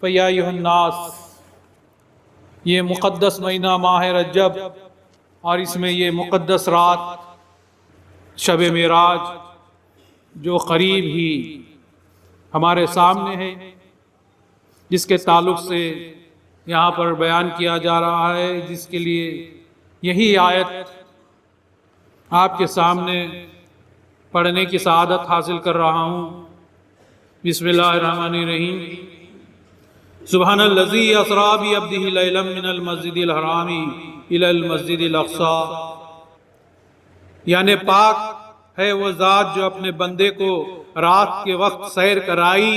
فیا ایھا الناس، یہ مقدس مہینہ ماہ رجب اور اس میں یہ مقدس رات شب معراج جو قریب ہی ہمارے سامنے ہے، جس کے تعلق سے یہاں پر بیان کیا جا رہا ہے، جس کے لیے یہی آیت آپ کے سامنے پڑھنے کی سعادت حاصل کر رہا ہوں۔ بسم اللہ الرحمن الرحیم۔ سبحان الذی اسری بعبدہ لیلا من المسجد الحرام الی المسجد الاقصی، یعنی پاک ہے وہ ذات جو اپنے بندے کو رات کے وقت سیر کرائی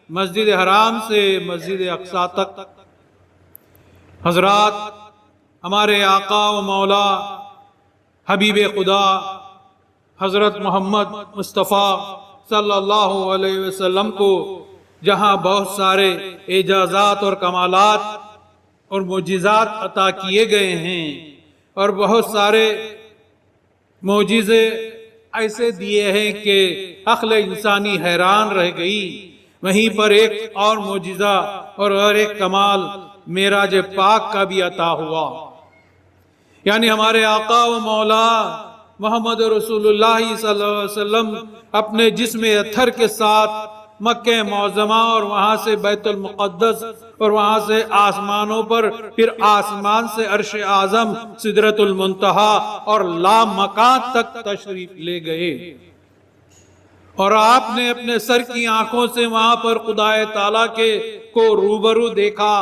مسجد حرام سے مسجد اقصی تک۔ حضرات، ہمارے آقا و مولا حبیب خدا حضرت محمد مصطفیٰ صلی اللہ علیہ وسلم کو جہاں بہت سارے اعجازات اور کمالات اور معجزات عطا کیے گئے ہیں اور بہت سارے معجزے ایسے دیے ہیں کہ عقل انسانی حیران رہ گئی، وہیں پر ایک اور معجزہ اور ایک کمال معراج پاک کا بھی عطا ہوا۔ یعنی ہمارے آقا و مولا محمد رسول اللہ صلی اللہ علیہ وسلم اپنے جسم اطہر کے ساتھ مکہ معظمہ اور وہاں سے بیت المقدس اور وہاں سے آسمانوں پر، پھر آسمان سے عرش اعظم سدرۃ المنتہا اور لامکان تک تشریف لے گئے، اور آپ نے اپنے سر کی آنکھوں سے وہاں پر خدائے تعالیٰ کے کو روبرو دیکھا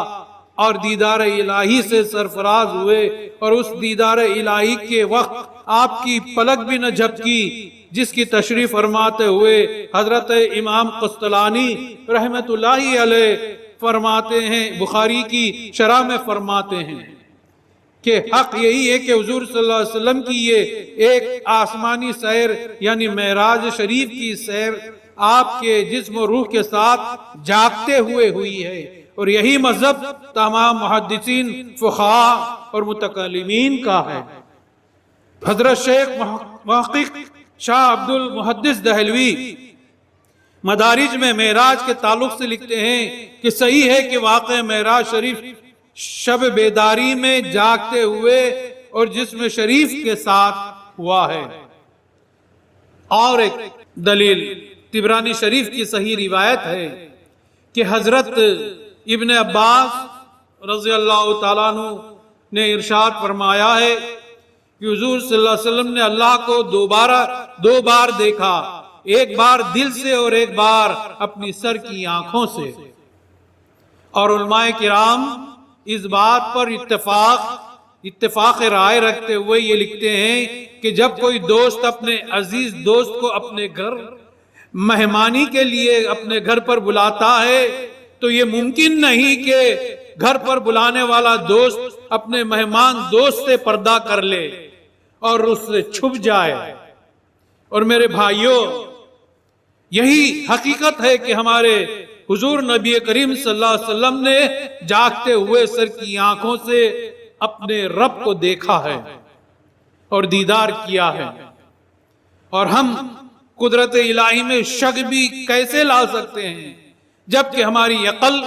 اور دیدار الہی سے سرفراز ہوئے، اور اس دیدار الہی کے وقت آپ کی پلک بھی نہ جھپکی، جس کی تشریح فرماتے ہوئے حضرت امام قسطلانی رحمت اللہ علیہ فرماتے ہیں، بخاری کی شرح میں فرماتے ہیں کہ حق یہی ہے کہ حضور صلی اللہ علیہ وسلم کی یہ ایک آسمانی سیر یعنی معراج شریف کی سیر آپ کے جسم و روح کے ساتھ جاگتے ہوئے ہوئی ہے، اور یہی مذہب تمام محدثین، فقہاء اور متکلمین کا ہے۔ حضرت شیخ محقق شاہ عبد المحدث دہلوی مدارج میں معراج کے تعلق سے لکھتے ہیں کہ صحیح ہے کہ واقع معراج شریف شب بیداری میں جاگتے ہوئے اور جسم شریف کے ساتھ ہوا ہے۔ اور ایک دلیل طبرانی شریف کی صحیح روایت ہے کہ حضرت ابن عباس رضی اللہ تعالیٰ عنہ نے ارشاد فرمایا ہے کہ حضور صلی اللہ علیہ وسلم نے اللہ کو دو بار دیکھا، ایک بار دل سے اور ایک بار اپنی سر کی آنکھوں سے۔ اور علماء کرام اس بات پر اتفاق رائے رکھتے ہوئے یہ لکھتے ہیں کہ جب کوئی دوست اپنے عزیز دوست کو اپنے گھر مہمانی کے لیے اپنے گھر پر بلاتا ہے تو یہ ممکن نہیں کہ گھر پر بلانے والا دوست اپنے مہمان دوست سے پردہ کر لے اور اس سے چھپ جائے۔ اور میرے بھائیوں، یہی حقیقت ہے کہ ہمارے حضور نبی کریم صلی اللہ علیہ وسلم نے جاگتے ہوئے سر کی آنکھوں سے اپنے رب کو دیکھا ہے اور دیدار کیا ہے، اور ہم قدرت الہی میں شک بھی کیسے لا سکتے ہیں جبکہ ہماری عقل،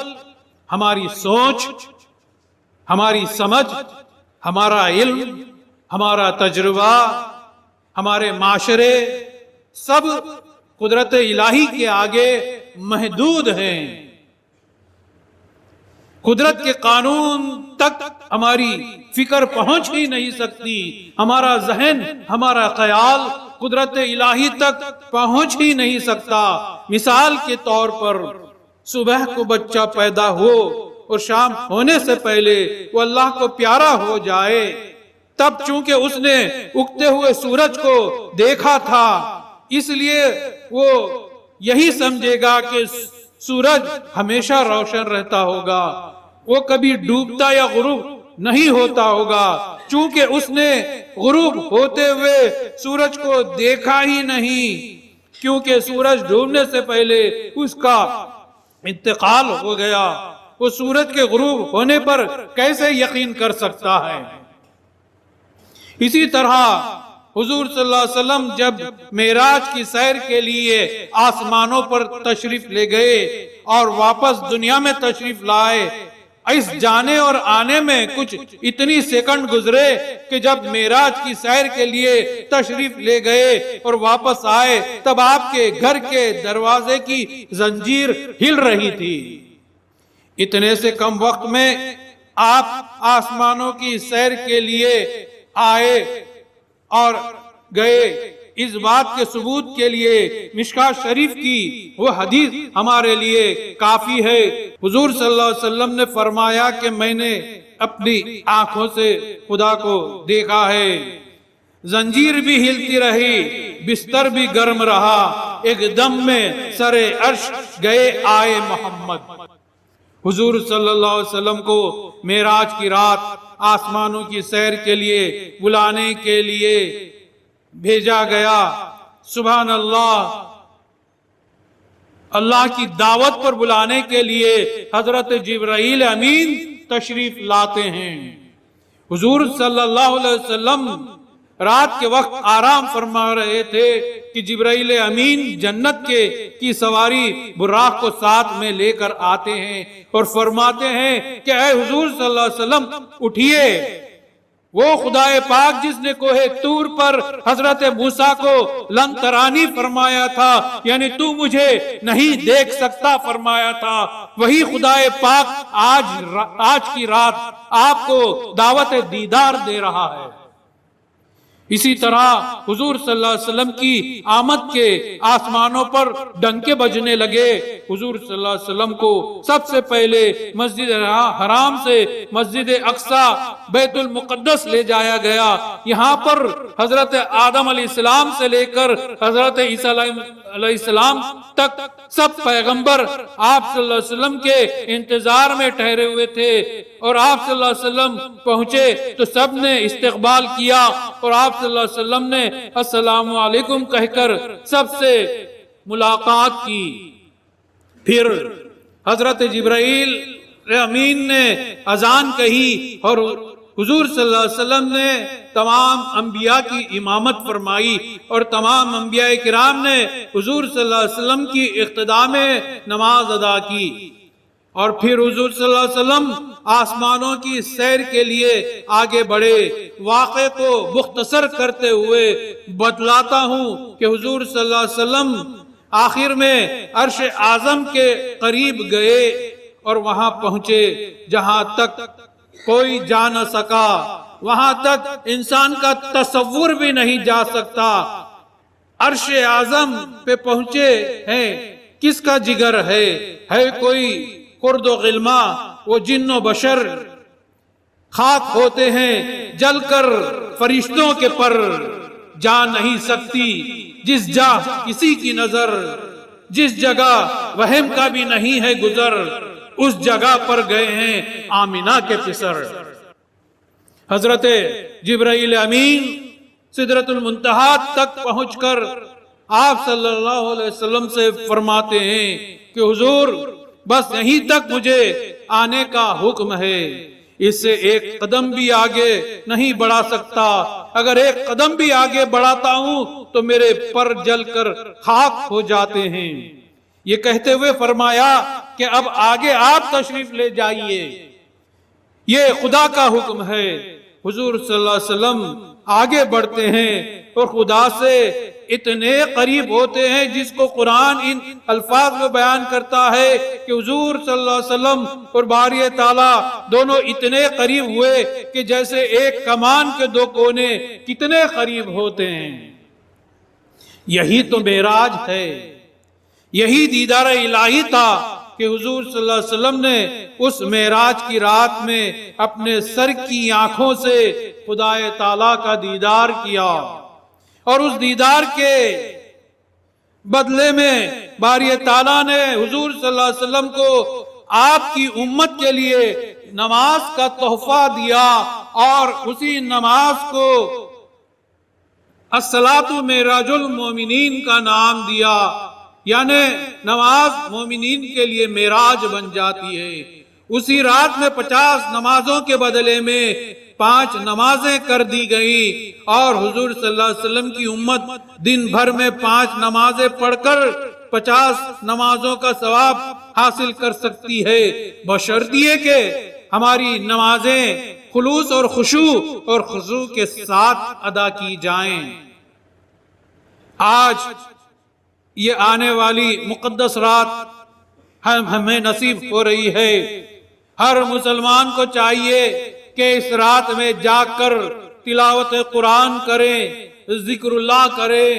ہماری سوچ، ہماری سمجھ، ہمارا علم، ہمارا تجربہ، ہمارے معاشرے سب قدرت الہی کے آگے محدود ہیں۔ قدرت کے قانون تک ہماری فکر پہنچ ہی نہیں سکتی، ہمارا ذہن، ہمارا خیال قدرت الہی تک پہنچ ہی نہیں سکتا۔ مثال کے طور پر صبح کو بچہ پیدا ہو اور شام ہونے سے پہلے وہ اللہ کو پیارا ہو جائے، تب چونکہ اس نے اگتے ہوئے سورج کو دیکھا تھا اس لیے وہ یہی سمجھے گا کہ سورج ہمیشہ روشن رہتا ہوگا، وہ کبھی ڈوبتا یا غروب نہیں ہوتا ہوگا، چونکہ اس نے غروب ہوتے ہوئے سورج کو دیکھا ہی نہیں، کیونکہ سورج ڈوبنے سے پہلے اس کا انتقال ہو گیا۔ وہ سورج کے غروب ہونے پر کیسے یقین کر سکتا ہے؟ اسی طرح حضور صلی اللہ علیہ وسلم جب معراج کی سیر کے لیے آسمانوں پر تشریف لے گئے اور واپس دنیا میں تشریف لائے، اس جانے اور آنے میں کچھ اتنی سیکنڈ گزرے کہ جب معراج کی سیر کے لیے تشریف لے گئے اور واپس آئے تب آپ کے گھر کے دروازے کی زنجیر ہل رہی تھی۔ اتنے سے کم وقت میں آپ آسمانوں کی سیر کے لیے آئے اور گئے۔ اس بات کے ثبوت کے لیے مشکوہ شریف کی وہ حدیث ہمارے لیے کافی ہے۔ حضور صلی اللہ علیہ وسلم نے فرمایا کہ میں نے اپنی آنکھوں سے خدا کو دیکھا ہے، زنجیر بھی ہلتی رہی، بستر بھی گرم رہا، ایک دم میں سر عرش گئے آئے محمد۔ حضور صلی اللہ علیہ وسلم کو معراج کی رات آسمانوں کی سیر کے لیے بلانے کے لیے بھیجا گیا۔ سبحان اللہ، اللہ کی دعوت پر بلانے کے لیے حضرت جبرائیل امین تشریف لاتے ہیں۔ حضور صلی اللہ علیہ وسلم رات کے وقت آرام فرما رہے تھے کہ جبرائیل امین جنت کی سواری براق کو ساتھ میں لے کر آتے ہیں اور فرماتے ہیں کہ اے حضور صلی اللہ علیہ وسلم اٹھیے، وہ خدا پاک جس نے کوہ طور پر حضرت موسیٰ کو لن ترانی فرمایا تھا، یعنی تو مجھے نہیں دیکھ سکتا فرمایا تھا، وہی خدا پاک آج کی رات آپ کو دعوت دیدار دے رہا ہے۔ اسی طرح حضور صلی اللہ علیہ وسلم کی آمد کے آسمانوں پر ڈنکے بجنے لگے۔ حضور صلی اللہ علیہ وسلم کو سب سے پہلے مسجد حرام سے مسجد اقصی بیت المقدس لے جایا گیا۔ یہاں پر حضرت آدم علیہ السلام سے لے کر حضرت عیسیٰ علیہ السلام تک سب پیغمبر آپ صلی اللہ علیہ وسلم کے انتظار میں ٹھہرے ہوئے تھے، اور آپ صلی اللہ علیہ وسلم پہنچے تو سب نے استقبال کیا، اور آپ صلی اللہ علیہ وسلم نے السلام علیکم کہہ کر سب سے ملاقات کی۔ پھر حضرت جبرائیل امین نے اذان کہی اور حضور صلی اللہ علیہ وسلم نے تمام انبیاء کی امامت فرمائی، اور تمام انبیاء کرام نے حضور صلی اللہ علیہ وسلم کی اقتداء میں نماز ادا کی۔ اور پھر حضور صلی اللہ علیہ وسلم آسمانوں کی سیر کے لیے آگے بڑھے۔ واقعے کو مختصر کرتے ہوئے بتلاتا ہوں کہ حضور صلی اللہ علیہ وسلم آخر میں عرش اعظم کے قریب گئے اور وہاں پہنچے جہاں تک کوئی جا نہ سکا، وہاں تک انسان کا تصور بھی نہیں جا سکتا۔ عرش اعظم پہ پہنچے ہیں، کس کا جگر ہے کوئی خرد و غلما، وہ جن و بشر خاک ہوتے ہیں جل کر فرشتوں کے پر، جا نہیں سکتی جس جا کسی کی نظر، جس جگہ وہم کا بھی نہیں ہے گزر، اس جگہ پر گئے ہیں آمینہ کے پسر۔ حضرت جبرائیل امین سدرۃ المنتہا تک پہنچ کر آپ صلی اللہ علیہ وسلم سے فرماتے ہیں کہ حضور بس یہیں تک مجھے آنے کا حکم ہے، اس سے ایک قدم بھی آگے نہیں بڑھا سکتا، اگر ایک قدم بھی آگے بڑھاتا ہوں تو میرے پر جل کر خاک ہو جاتے ہیں۔ یہ کہتے ہوئے فرمایا کہ اب آگے آپ تشریف لے جائیے، یہ خدا کا حکم ہے۔ حضور صلی اللہ علیہ وسلم آگے بڑھتے ہیں اور خدا سے اتنے قریب ہوتے ہیں، جس کو قرآن ان الفاظ میں بیان کرتا ہے کہ حضور صلی اللہ علیہ وسلم اور باری تعالیٰ دونوں اتنے قریب ہوئے کہ جیسے ایک کمان کے دو کونے کتنے قریب ہوتے ہیں۔ یہی تو معراج ہے، یہی دیدار الہی تھا کہ حضور صلی اللہ علیہ وسلم نے اس معراج کی رات میں اپنے سر کی آنکھوں سے خدا تعالیٰ کا دیدار کیا، اور اس دیدار کے بدلے میں باری تعالیٰ نے حضور صلی اللہ علیہ وسلم کو آپ کی امت کے لیے نماز کا تحفہ دیا، اور اسی نماز کو الصلاۃ معراج المومنین کا نام دیا، یعنی نماز مومنین کے لیے معراج بن جاتی ہے۔ اسی رات میں 50 نمازوں کے بدلے میں 5 نمازیں کر دی گئی، اور حضور صلی اللہ علیہ وسلم کی امت دن بھر میں 5 نمازیں پڑھ کر 50 نمازوں کا ثواب حاصل کر سکتی ہے، بشرط یہ کہ ہماری نمازیں خلوص اور خضوع کے ساتھ ادا کی جائیں۔ آج یہ آنے والی مقدس رات ہمیں نصیب ہو رہی ہے۔ ہر مسلمان کو چاہیے کہ اس رات میں جاگ کر تلاوت قرآن کریں، ذکر اللہ کریں،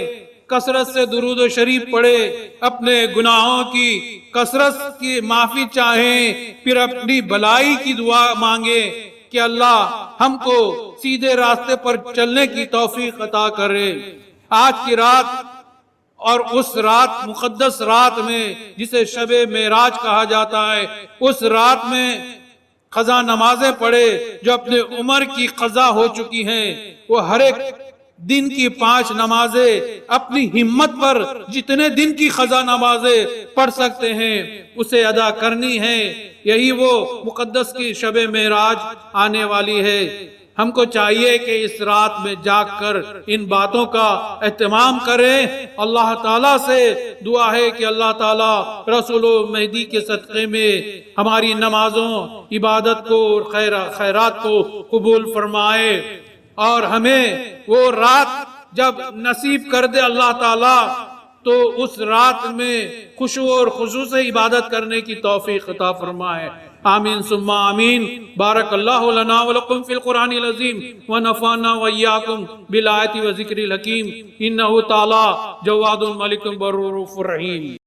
کثرت سے درود و شریف پڑھے، اپنے گناہوں کی کثرت کی معافی چاہیں، پھر اپنی بلائی کی دعا مانگیں کہ اللہ ہم کو سیدھے راستے پر چلنے کی توفیق عطا کرے۔ آج کی رات اور اس رات، مقدس رات میں جسے شب معراج کہا جاتا ہے، اس رات میں قضا نمازیں پڑھے جو اپنے عمر کی قضا ہو چکی ہیں، وہ ہر ایک دن کی 5 نمازیں اپنی ہمت پر جتنے دن کی قضا نمازیں پڑھ سکتے ہیں اسے ادا کرنی ہے۔ یہی وہ مقدس کی شب معراج آنے والی ہے۔ ہم کو چاہیے کہ اس رات میں جاگ کر ان باتوں کا اہتمام کریں۔ اللہ تعالیٰ سے دعا ہے کہ اللہ تعالیٰ رسول و مہدی کے صدقے میں ہماری نمازوں، عبادت کو اور خیرات کو قبول فرمائے، اور ہمیں وہ رات جب نصیب کر دے اللہ تعالیٰ تو اس رات میں خشوع اور خضوع سے عبادت کرنے کی توفیق عطا فرمائے۔ آمین ثم آمین۔ بارک اللہ لنا ولکم فی القرآن العظیم ونفعنا وإیاکم بالآیات و ذکر الحکیم، انہ تعالی جواد ملک بر رؤوف رحیم۔